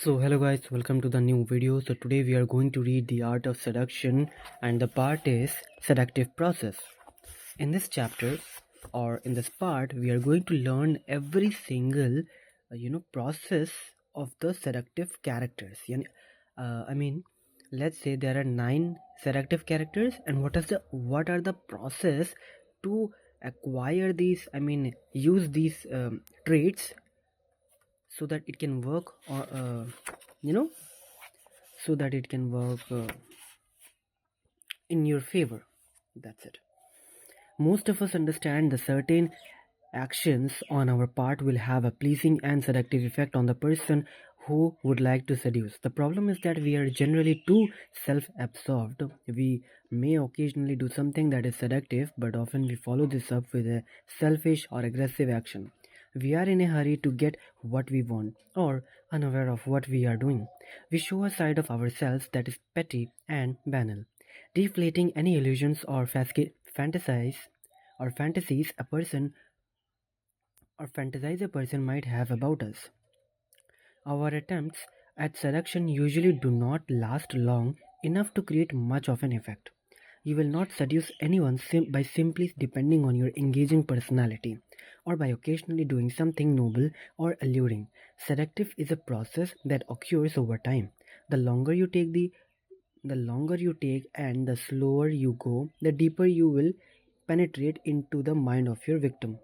Hello guys, welcome to the new video. Today we are going to read The Art of Seduction, and the part is Seductive Process. In this chapter, or in this part, we are going to learn every single process of the seductive characters. I mean, let's say there are 9 seductive characters, and what are the process to acquire these, use these traits so that it can work, or you know so that it can work in your favor. That's it. Most of us understand the certain actions on our part will have a pleasing and seductive effect on the person who would like to seduce. The problem is that we are generally too self absorbed. We may occasionally do something that is seductive, but often we follow this up with a selfish or aggressive action. We are in a hurry to get what we want, or unaware of what we are doing. We show a side of ourselves that is petty and banal, deflating any illusions or fantasies a person might have about us. Our attempts at seduction usually do not last long enough to create much of an effect. You will not seduce anyone by simply depending on your engaging personality, or by occasionally doing something noble or alluring. Seductive is a process that occurs over time. The longer you take and the slower you go, the deeper you will penetrate into the mind of your victim.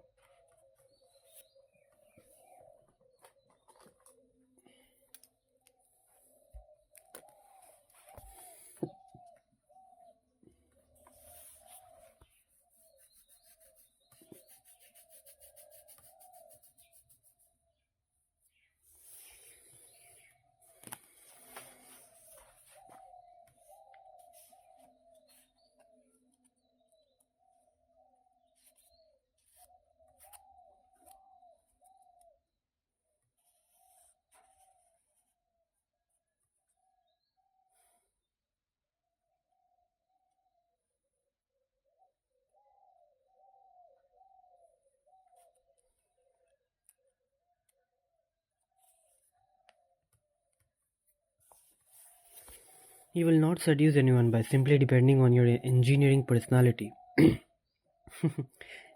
You will not seduce anyone by simply depending on your engineering personality.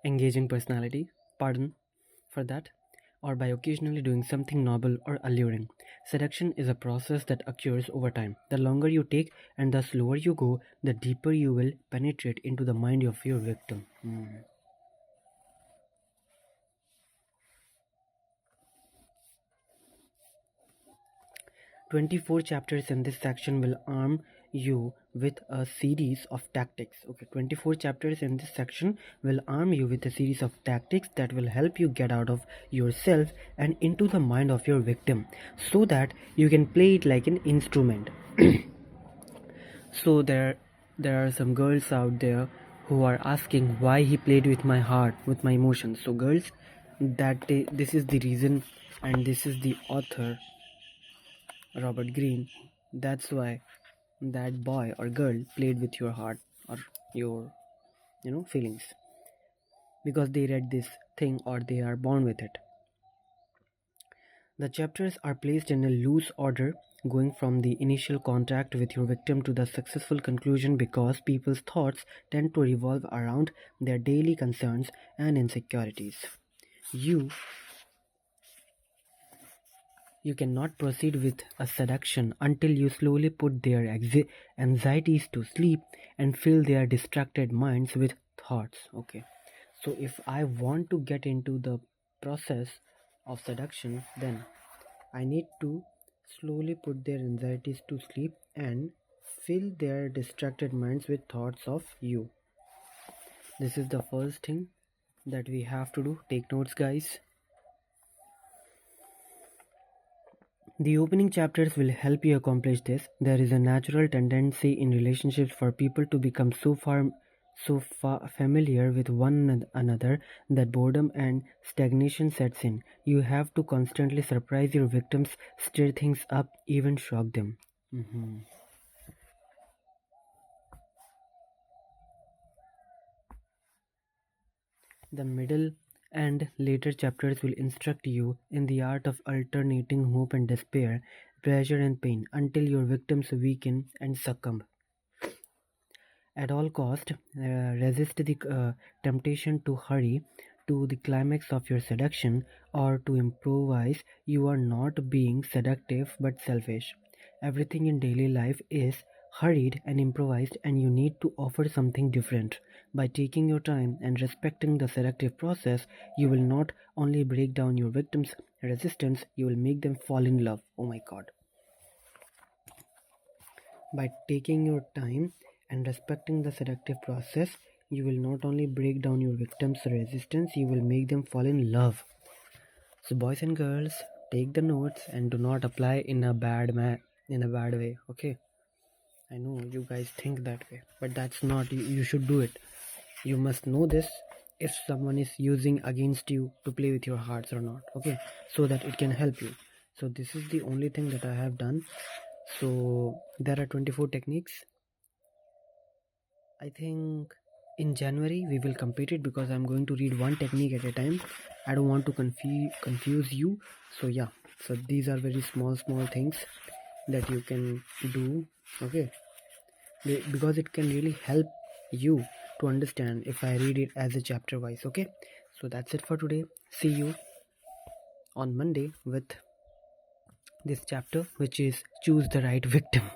Engaging personality, pardon for that, or by occasionally doing something noble or alluring. Seduction is a process that occurs over time. The longer you take and the slower you go, the deeper you will penetrate into the mind of your victim. 24 chapters in this section will arm you with a series of tactics. Okay, 24 chapters in this section will arm you with a series of tactics that will help you get out of yourself and into the mind of your victim so that you can play it like an instrument. So there are some girls out there who are asking why he played with my heart, with my emotions. So girls, this is the reason, and this is the author, Robert Greene. That's why that boy or girl played with your heart or your feelings, because they read this thing or they are born with it. The chapters are placed in a loose order, going from the initial contact with your victim to the successful conclusion, because people's thoughts tend to revolve around their daily concerns and insecurities. You cannot proceed with a seduction until you slowly put their anxieties to sleep and fill their distracted minds with thoughts. Okay, so if I want to get into the process of seduction, then I need to slowly put their anxieties to sleep and fill their distracted minds with thoughts of you. This is the first thing that we have to do. Take notes, guys. The opening chapters will help you accomplish this. There is a natural tendency in relationships for people to become so far familiar with one another that boredom and stagnation sets in. You have to constantly surprise your victims, stir things up, even shock them. The middle And later chapters will instruct you in the art of alternating hope and despair, pleasure and pain, until your victims weaken and succumb. At all cost, resist the temptation to hurry to the climax of your seduction or to improvise. You are not being seductive but selfish. Everything in daily life is hurried and improvised, and you need to offer something different. By taking your time and respecting the seductive process, you will not only break down your victim's resistance, you will make them fall in love. Oh my god. By taking your time and respecting the seductive process, you will not only break down your victim's resistance, you will make them fall in love. So boys and girls, take the notes and do not apply in a bad way, okay? I know you guys think that way, but that's not you should do it. You must know this if someone is using against you to play with your hearts or not, okay? So that it can help you. So this is the only thing that I have done. So there are 24 techniques. I think in January we will complete it because I'm going to read one technique at a time. I don't want to confuse you. So yeah, so these are very small things that you can do, okay? Because it can really help you to understand if I read it as a chapter wise, okay? So that's it for today. See you on Monday with this chapter, which is choose the right victim.